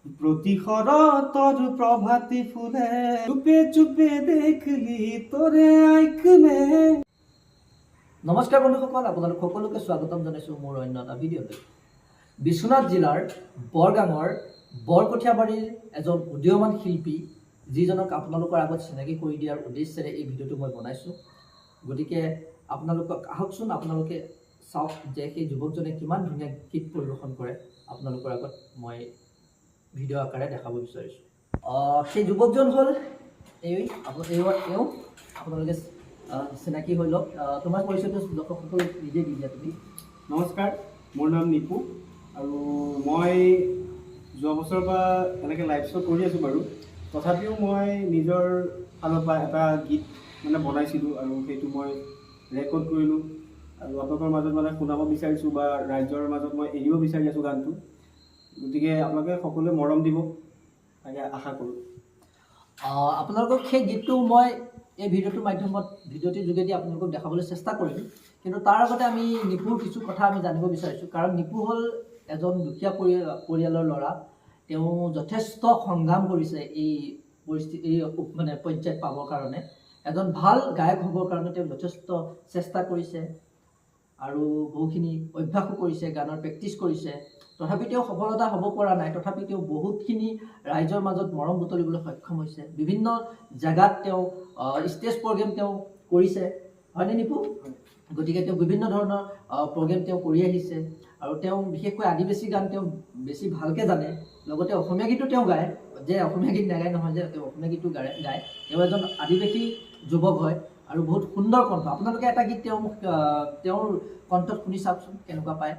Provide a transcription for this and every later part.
প্ৰতিশৰতৰ প্ৰভাতি ফুলে চুপে চুপে দেখলি তোৰে আইকনে। নমস্কাৰ বন্ধুসকল, আপোনালোক সকলোকে স্বাগতম জনাইছোঁ মোৰ অন্য এটা ভিডিঅ'লৈ। বিশ্বনাথ জিলাৰ বৰগাঙৰ বৰকঠীয়াবাৰীৰ এজন উদীয়মান শিল্পী, যিজনক আপোনালোকৰ আগত চিনাকি কৰি দিয়াৰ উদ্দেশ্যেৰে এই ভিডিঅ'টো মই বনাইছোঁ। গতিকে আপোনালোকক আহকচোন, আপোনালোকে চাওক যে সেই যুৱকজনে কিমান ধুনীয়া গীত পৰিৱেশন কৰে। আপোনালোকৰ আগত মই ভিডিঅ' আকাৰে দেখাব বিচাৰিছোঁ। সেই যুৱকজন হ'ল আপোনালোকে চিনাকি হৈ লওক। তোমাৰ পৰিচয়টো দৰ্শকসকলক নিজে দি দিয়া তুমি। নমস্কাৰ, মোৰ নাম নিপু আৰু মই যোৱা বছৰৰ পৰা এনেকৈ লাইভ শ্ব' কৰি আছোঁ বাৰু। তথাপিও মই নিজৰ ফালৰ পৰা এটা গীত বনাইছিলোঁ আৰু সেইটো মই ৰেকৰ্ড কৰিলোঁ আৰু আপোনালোকৰ মাজত শুনাব বিচাৰিছোঁ বা ৰাইজৰ মাজত মই এৰিব বিচাৰি আছোঁ গানটো। গতিকে আপোনালোকে সকলোৱে মৰম দিব তাকে আশা কৰোঁ। আপোনালোকক সেই গীতটো মই এই ভিডিঅ'টোৰ ভিডিঅ'টিৰ যোগেদি আপোনালোকক দেখাবলৈ চেষ্টা কৰিম। কিন্তু তাৰ আগতে আমি নিপুৰ কিছু কথা আমি জানিব বিচাৰিছোঁ, কাৰণ নিপু হ'ল এজন দুখীয়া পৰিয়ালৰ ল'ৰা। তেওঁ যথেষ্ট সংগ্ৰাম কৰিছে এই পৰ্যায়ত পাবৰ কাৰণে। এজন ভাল গায়ক হ'বৰ কাৰণে তেওঁ যথেষ্ট চেষ্টা কৰিছে আৰু বহুখিনি অভ্যাসো কৰিছে, গানৰ প্ৰেক্টিচ কৰিছে। তথাপি তেওঁ সফলতা হ'ব পৰা নাই। তথাপি তেওঁ বহুতখিনি ৰাইজৰ মাজত মৰম বুটলিবলৈ সক্ষম হৈছে। বিভিন্ন জেগাত তেওঁ ষ্টেজ প্ৰগ্ৰেম তেওঁ কৰিছে, হয়নে নিপু? গতিকে তেওঁ বিভিন্ন ধৰণৰ প্ৰগ্ৰেম তেওঁ কৰি আহিছে আৰু তেওঁ বিশেষকৈ আদিবাসী গান তেওঁ বেছি ভালকৈ জানে। লগতে অসমীয়া গীতো তেওঁ গায়, যে অসমীয়া গীত নাগায় নহয়, যে তেওঁ অসমীয়া গীতো গায়। তেওঁ এজন আদিবাসী যুৱক হয় আৰু বহুত সুন্দৰ কণ্ঠ। আপোনালোকে এটা গীত তেওঁৰ কণ্ঠত শুনি চাওকচোন কেনেকুৱা পায়।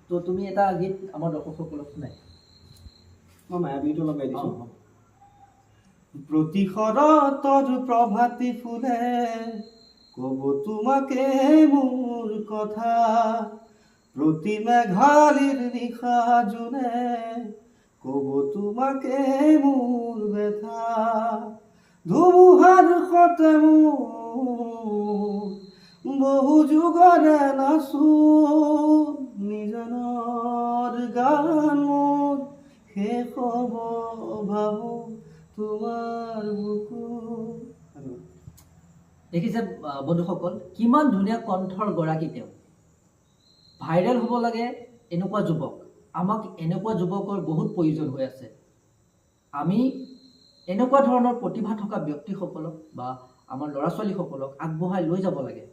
তো তুমি এটা গীত আমাৰ দৰ্শকসকলক শুনাই। মই মায়াবীটো লগাই দিছোঁ। প্রতিশরতর প্রভাতি ফুলে কব তোমাকে মোর কথা, প্রতি মেঘালির নিশা জুনে কব তোমাকে মোর ব্যথা। ধুমুহার সতে বহু যুগরে নাচো নিজনৰ গান মোৰ শেষ হ'ব ভাবো তোমাৰ বুকু। দেখিছে বন্ধুসকল, কিমান ধুনীয়া কণ্ঠৰ গৰাকী তেওঁ। ভাইৰেল হ'ব লাগে এনেকুৱা যুৱক। আমাক এনেকুৱা যুৱকৰ বহুত প্ৰয়োজন হৈ আছে। আমি এনেকুৱা ধৰণৰ প্ৰতিভা থকা ব্যক্তিসকলক বা আমাৰ ল'ৰা ছোৱালীসকলক আগবঢ়াই লৈ যাব লাগে।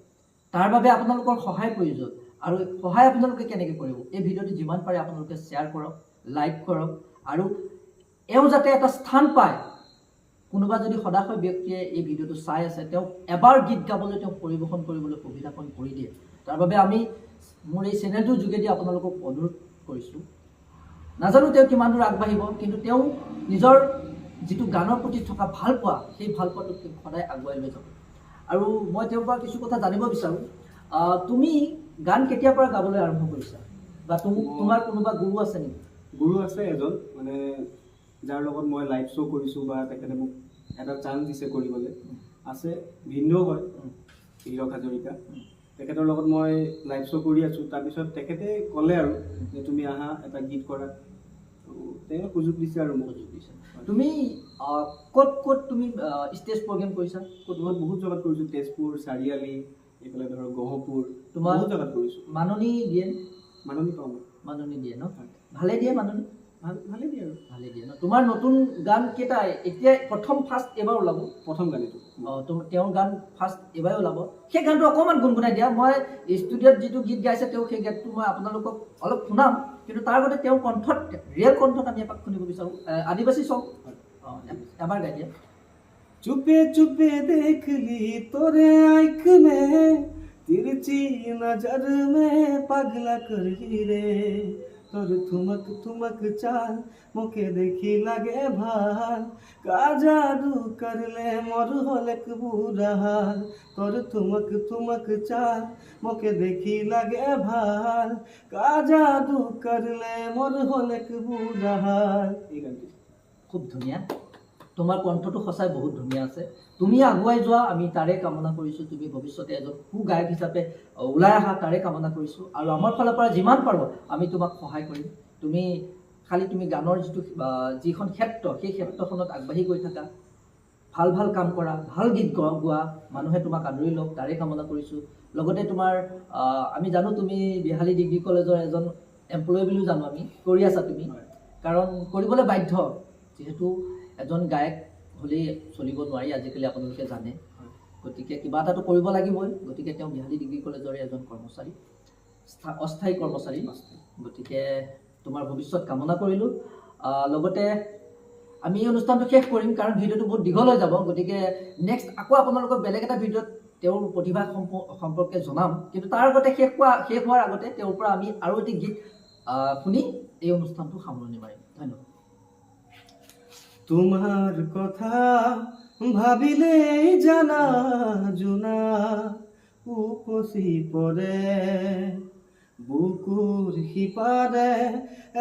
তাৰ বাবে আপোনালোকৰ সহায় প্ৰয়োজন। আৰু সহায় আপোনালোকে কেনেকৈ কৰিব? এই ভিডিঅ'টো যিমান পাৰে আপোনালোকে শ্বেয়াৰ কৰক, লাইক কৰক আৰু এওঁ যাতে এটা স্থান পায়। কোনোবা যদি সদাশয় ব্যক্তিয়ে এই ভিডিঅ'টো চাই আছে, তেওঁক এবাৰ গীত গাবলৈ তেওঁক পৰিৱেশন কৰিবলৈ সুবিধাকণ কৰি দিয়ে। তাৰ বাবে আমি মোৰ এই চেনেলটোৰ যোগেদি আপোনালোকক অনুৰোধ কৰিছোঁ। নাজানো তেওঁ কিমান দূৰ আগবাঢ়িব, কিন্তু তেওঁ নিজৰ যিটো গানৰ প্ৰতি থকা ভাল পোৱা, সেই ভাল পোৱাটোক তেওঁ সদায় আগুৱাই লৈ যাব। আৰু মই তেওঁৰ পৰা কিছু কথা জানিব বিচাৰোঁ। তুমি গান কেতিয়াৰ পৰা গাবলৈ আৰম্ভ কৰিছা, বা তোমাৰ কোনোবা গুৰু আছে নেকি? গুৰু আছে এজন, যাৰ লগত মই লাইভ শ্ব' কৰিছোঁ বা তেখেতে মোক এটা চান্স দিছে কৰিবলৈ। আছে, ভিন্ন হয়, হীৰক হাজৰিকা। তেখেতৰ লগত মই লাইভ শ্ব' কৰি আছোঁ। তাৰপিছত তেখেতে ক'লে আৰু যে তুমি আহা, এটা গীত কৰা। তেওঁ সুযোগ দিছে আৰু মোক সুযোগ দিছে। তুমি ক'ত তুমি ষ্টেজ প্ৰগ্ৰেম কৰিছা? ক'ত বহুত জেগাত কৰিছোঁ। তেজপুৰ, চাৰিআলি, এইফালে ধৰক গহপুৰ, তোমাৰ বহুত জেগাত কৰিছোঁ। মাননি দিয়ে? মাননি পাওঁ। মাননি দিয়ে ন? ভালে দিয়ে মাননি? ভালে দিয়ে আৰু ভালে দিয়ে ন? তোমাৰ নতুন গান কেইটা এতিয়া ফাৰ্ষ্ট এবাৰ ওলাব? প্ৰথম গানটো। তেওঁৰ গান ফাৰ্ষ্ট এবাৰ ওলাব। সেই গানটো অকণমান গুণগুণাই দিয়া। মই ষ্টুডিঅ'ত যিটো গীত গাইছে তেওঁ, সেই গীতটো মই আপোনালোকক অলপ শুনাম, কিন্তু তাৰ আগতে তেওঁৰ কণ্ঠত, ৰিয়েল কণ্ঠত আমি এপাক শুনিব বিচাৰোঁ। আদিবাসী চং এবাৰ গাই দিয়া। চুপে চুপে দেখলি তোরে आँख में तिरछी नजर में पगला करही रे, তোর থুমক থুমক চাল মুখে দেখি লাগে ভাল, কা জাদু করলে মর হলেক বুড়া হাল। তোর থুমক থুমক চাল মুখে দেখি লাগে ভাল, কা জাদু করলে মর হলেক বুড়া হাল। এই গানটি খুব ধুনীয়া। তোমাৰ কণ্ঠটো সঁচাই বহুত ধুনীয়া আছে। তুমি আগুৱাই যোৱা, আমি তাৰে কামনা কৰিছোঁ। তুমি ভৱিষ্যতে এজন সুগায়ক হিচাপে ওলাই অহা, তাৰে কামনা কৰিছোঁ। আৰু আমাৰ ফালৰ পৰা যিমান পাৰোঁ আমি তোমাক সহায় কৰিম। তুমি খালি তুমি গানৰ যিখন ক্ষেত্ৰ সেই ক্ষেত্ৰখনত আগবাঢ়ি গৈ থাকা, ভাল ভাল কাম কৰা, ভাল গীত গোৱা, মানুহে তোমাক আদৰি লওক তাৰে কামনা কৰিছোঁ। লগতে তোমাৰ আমি জানো তুমি বিহালী ডিগ্ৰী কলেজৰ এজন এমপ্লয় বুলিও জানো আমি, কৰি আছা তুমি, কাৰণ কৰিবলৈ বাধ্য, যিহেতু এজন গায়ক হ'লেই চলিব নোৱাৰি আজিকালি আপোনালোকে জানে, গতিকে কিবা এটাতো কৰিব লাগিবই। গতিকে তেওঁ বিহালী ডিগ্ৰী কলেজৰে এজন কৰ্মচাৰী, অস্থায়ী কৰ্মচাৰী, গতিকে তোমাৰ ভৱিষ্যত কামনা কৰিলোঁ। লগতে আমি এই অনুষ্ঠানটো শেষ কৰিম, কাৰণ ভিডিঅ'টো বহুত দীঘল হৈ যাব, গতিকে নেক্সট আকৌ আপোনালোকক বেলেগ এটা ভিডিঅ'ত তেওঁৰ প্ৰতিভা সম্পৰ্কে জনাম, কিন্তু তাৰ আগতে শেষ হোৱাৰ আগতে তেওঁৰ পৰা আমি আৰু এটি গীত শুনি এই অনুষ্ঠানটো সামৰণি মাৰিম। ধন্যবাদ। তোমাৰ কথা ভাবিলেই জানা জোনা উপচি পৰে, বুকুৰ সিপাৰে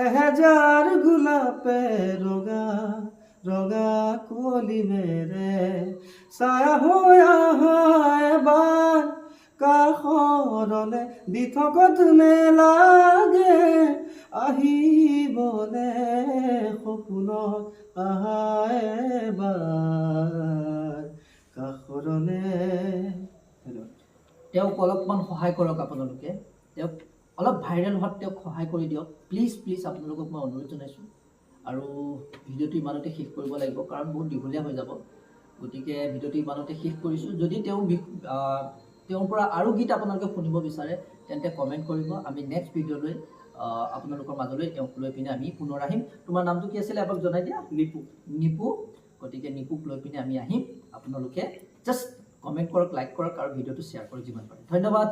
এহেজাৰ গোলাপে ৰঙা ৰঙা কলিমেৰে ছায়া হৈ আহা এবাৰ কাষৰলে দি থকত নেলাগে আহিবলে সপোনত আহা এবাৰ কাষৰলে। তেওঁক অলপমান সহায় কৰক আপোনালোকে, তেওঁক অলপ ভাইৰেল হোৱাত তেওঁক সহায় কৰি দিয়ক প্লিজ প্লিজ, আপোনালোকক মই অনুৰোধ জনাইছোঁ। আৰু ভিডিঅ'টো ইমানতে শেষ কৰিব লাগিব, কাৰণ বহুত দীঘলীয়া হৈ যাব, গতিকে ভিডিঅ'টো ইমানতে শেষ কৰিছোঁ। যদি তেওঁৰ পৰা আৰু গীত আপোনালোকে শুনিব বিচাৰে তেন্তে কমেণ্ট কৰিব, আমি নেক্সট ভিডিঅ'লৈ আপোনালোকৰ মাজলৈ তেওঁক লৈ পিনে আমি পুনৰ আহিম। তোমাৰ নামটো কি আছিলে এবাৰ জনাই দিয়া? নিপু। গতিকে নিপুক লৈ পিনে আমি আহিম, আপোনালোকে জাষ্ট কমেণ্ট কৰক, লাইক কৰক আৰু ভিডিঅ'টো শ্বেয়াৰ কৰক যিমান পাৰে। ধন্যবাদ।